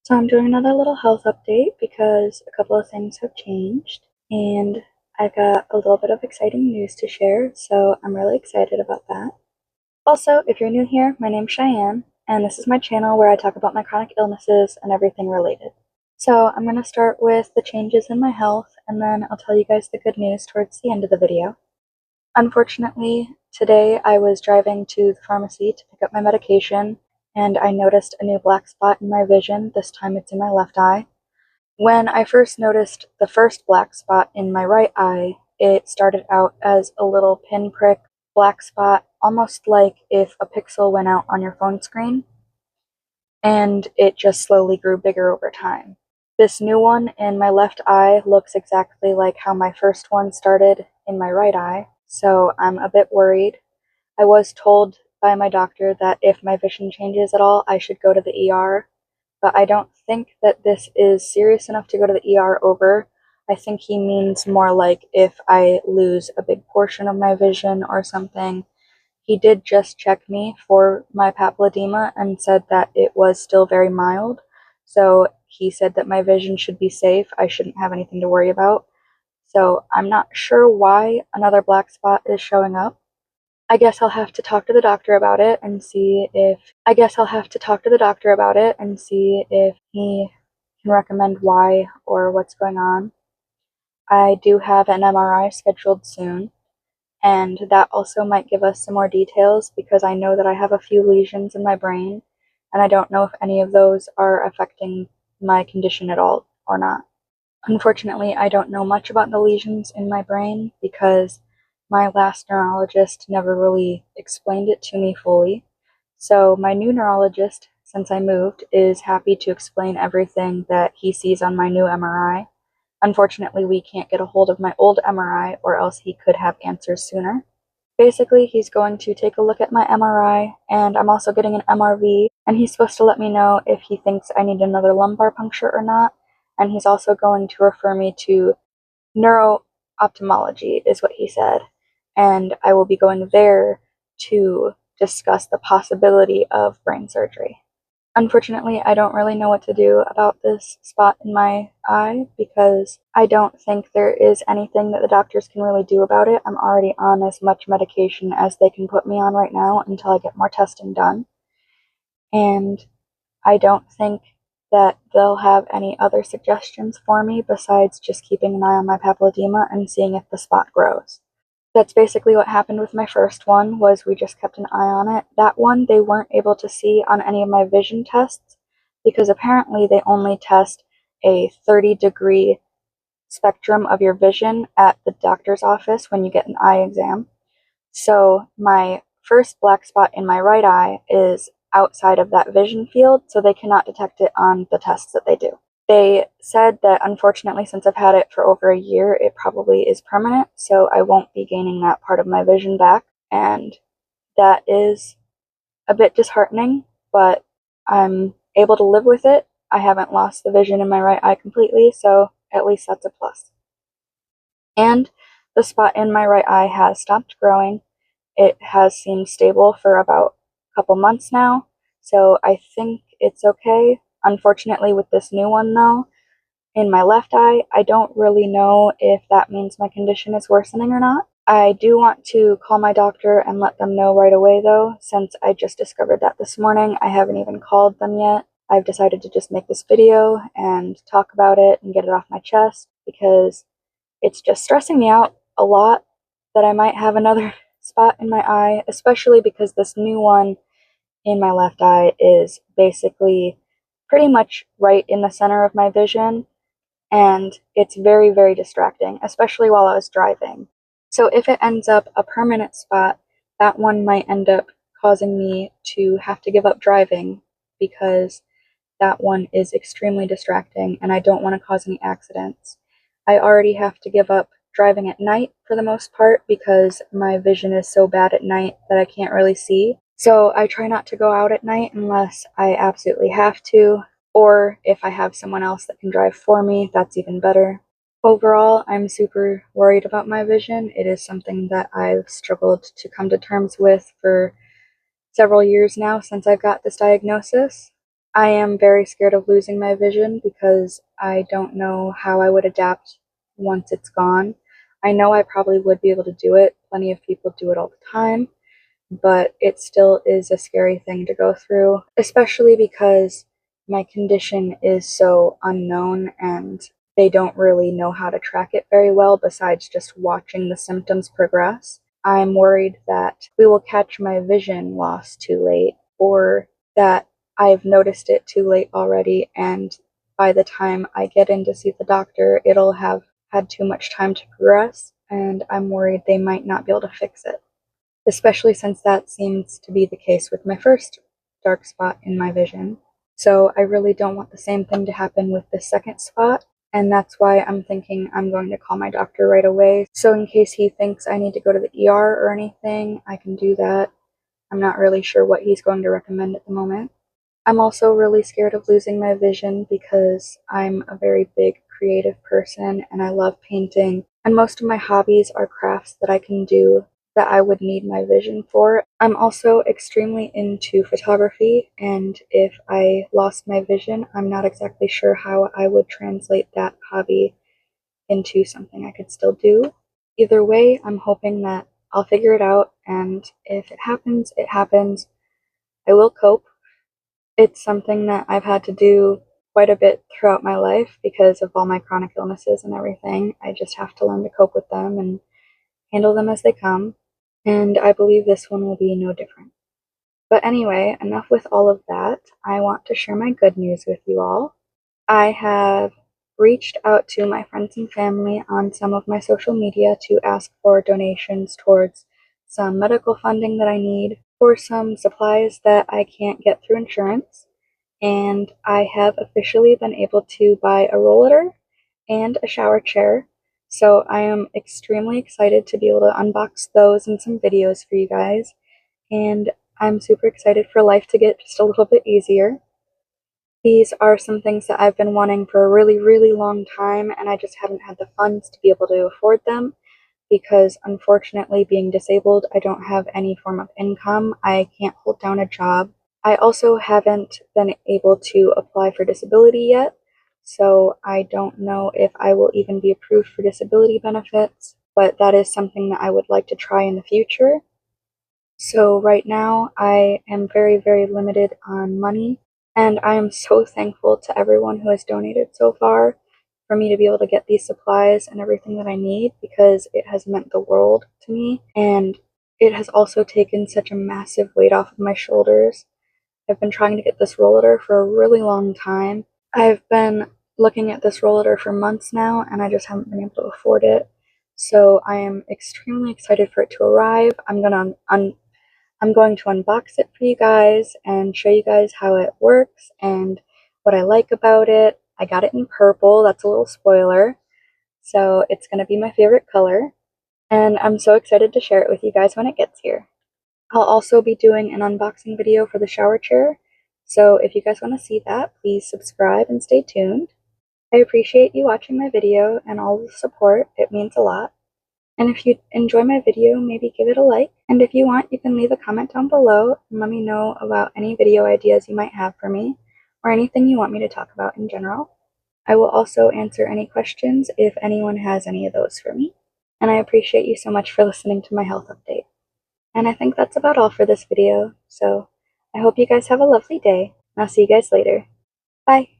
So I'm doing another little health update because a couple of things have changed and I've got a little bit of exciting news to share, so I'm really excited about that. Also, if you're new here, my name's Cheyenne and this is my channel where I talk about my chronic illnesses and everything related. So I'm going to start with the changes in my health and then I'll tell you guys the good news towards the end of the video. Unfortunately, today I was driving to the pharmacy to pick up my medication and I noticed a new black spot in my vision. This time it's in my left eye. When I first noticed the first black spot in my right eye, it started out as a little pinprick black spot, almost like if a pixel went out on your phone screen, and it just slowly grew bigger over time. This new one in my left eye looks exactly like how my first one started in my right eye, so I'm a bit worried. I was told by my doctor that if my vision changes at all, I should go to the ER, but I don't think that this is serious enough to go to the ER over. I think he means more like if I lose a big portion of my vision or something. He did just check me for my papilledema and said that it was still very mild. So he said that my vision should be safe. I shouldn't have anything to worry about. So I'm not sure why another black spot is showing up. I guess I'll have to talk to the doctor about it and see if he can recommend why or what's going on. I do have an MRI scheduled soon, and that also might give us some more details because I know that I have a few lesions in my brain, and I don't know if any of those are affecting my condition at all or not. Unfortunately, I don't know much about the lesions in my brain because my last neurologist never really explained it to me fully. So my new neurologist, since I moved, is happy to explain everything that he sees on my new MRI. Unfortunately, we can't get a hold of my old MRI or else he could have answers sooner. Basically, he's going to take a look at my MRI, and I'm also getting an MRV, and he's supposed to let me know if he thinks I need another lumbar puncture or not, and he's also going to refer me to neuro-ophthalmology, is what he said, and I will be going there to discuss the possibility of brain surgery. Unfortunately, I don't really know what to do about this spot in my eye because I don't think there is anything that the doctors can really do about it. I'm already on as much medication as they can put me on right now until I get more testing done. And I don't think that they'll have any other suggestions for me besides just keeping an eye on my papilledema and seeing if the spot grows. That's basically what happened with my first one, was we just kept an eye on it. That one they weren't able to see on any of my vision tests because apparently they only test a 30-degree spectrum of your vision at the doctor's office when you get an eye exam. So my first black spot in my right eye is outside of that vision field, so they cannot detect it on the tests that they do. They said that unfortunately, since I've had it for over a year, it probably is permanent, so I won't be gaining that part of my vision back, and that is a bit disheartening, but I'm able to live with it. I haven't lost the vision in my right eye completely, so at least that's a plus. And the spot in my right eye has stopped growing. It has seemed stable for about a couple months now, so I think it's okay. Unfortunately, with this new one though, in my left eye, I don't really know if that means my condition is worsening or not. I do want to call my doctor and let them know right away though, since I just discovered that this morning. I haven't even called them yet. I've decided to just make this video and talk about it and get it off my chest because it's just stressing me out a lot that I might have another spot in my eye, especially because this new one in my left eye is basically pretty much right in the center of my vision, and it's very, very distracting, especially while I was driving. So if it ends up a permanent spot, that one might end up causing me to have to give up driving because that one is extremely distracting and I don't want to cause any accidents. I already have to give up driving at night for the most part because my vision is so bad at night that I can't really see. So I try not to go out at night unless I absolutely have to, or if I have someone else that can drive for me, that's even better. Overall, I'm super worried about my vision. It is something that I've struggled to come to terms with for several years now since I've got this diagnosis. I am very scared of losing my vision because I don't know how I would adapt once it's gone. I know I probably would be able to do it. Plenty of people do it all the time, but it still is a scary thing to go through, especially because my condition is so unknown and they don't really know how to track it very well besides just watching the symptoms progress. I'm worried that we will catch my vision loss too late, or that I've noticed it too late already, and by the time I get in to see the doctor, it'll have had too much time to progress, and I'm worried they might not be able to fix it, especially since that seems to be the case with my first dark spot in my vision. So I really don't want the same thing to happen with this second spot, and that's why I'm thinking I'm going to call my doctor right away. So in case he thinks I need to go to the ER or anything, I can do that. I'm not really sure what he's going to recommend at the moment. I'm also really scared of losing my vision because I'm a very big creative person and I love painting, and most of my hobbies are crafts that I can do that I would need my vision for. I'm also extremely into photography, and if I lost my vision, I'm not exactly sure how I would translate that hobby into something I could still do. Either way, I'm hoping that I'll figure it out, and if it happens, it happens. I will cope. It's something that I've had to do quite a bit throughout my life because of all my chronic illnesses and everything. I just have to learn to cope with them and handle them as they come, and I believe this one will be no different. But anyway, enough with all of that. I want to share my good news with you all. I have reached out to my friends and family on some of my social media to ask for donations towards some medical funding that I need for some supplies that I can't get through insurance. And I have officially been able to buy a rollator and a shower chair. So I am extremely excited to be able to unbox those and some videos for you guys. And I'm super excited for life to get just a little bit easier. These are some things that I've been wanting for a really, really long time, and I just haven't had the funds to be able to afford them because, unfortunately, being disabled, I don't have any form of income. I can't hold down a job. I also haven't been able to apply for disability yet, so I don't know if I will even be approved for disability benefits, but that is something that I would like to try in the future. So right now, I am very, very limited on money, and I am so thankful to everyone who has donated so far for me to be able to get these supplies and everything that I need because it has meant the world to me, and it has also taken such a massive weight off of my shoulders. I've been trying to get this rollator for a really long time. I've been looking at this rollator for months now, and I just haven't been able to afford it. So I am extremely excited for it to arrive. I'm going to unbox it for you guys and show you guys how it works and what I like about it. I got it in purple, that's a little spoiler. So it's going to be my favorite color. And I'm so excited to share it with you guys when it gets here. I'll also be doing an unboxing video for the shower chair. So if you guys want to see that, please subscribe and stay tuned. I appreciate you watching my video and all the support. It means a lot. And if you enjoy my video, maybe give it a like. And if you want, you can leave a comment down below and let me know about any video ideas you might have for me or anything you want me to talk about in general. I will also answer any questions if anyone has any of those for me. And I appreciate you so much for listening to my health update. And I think that's about all for this video. So I hope you guys have a lovely day. And I'll see you guys later. Bye.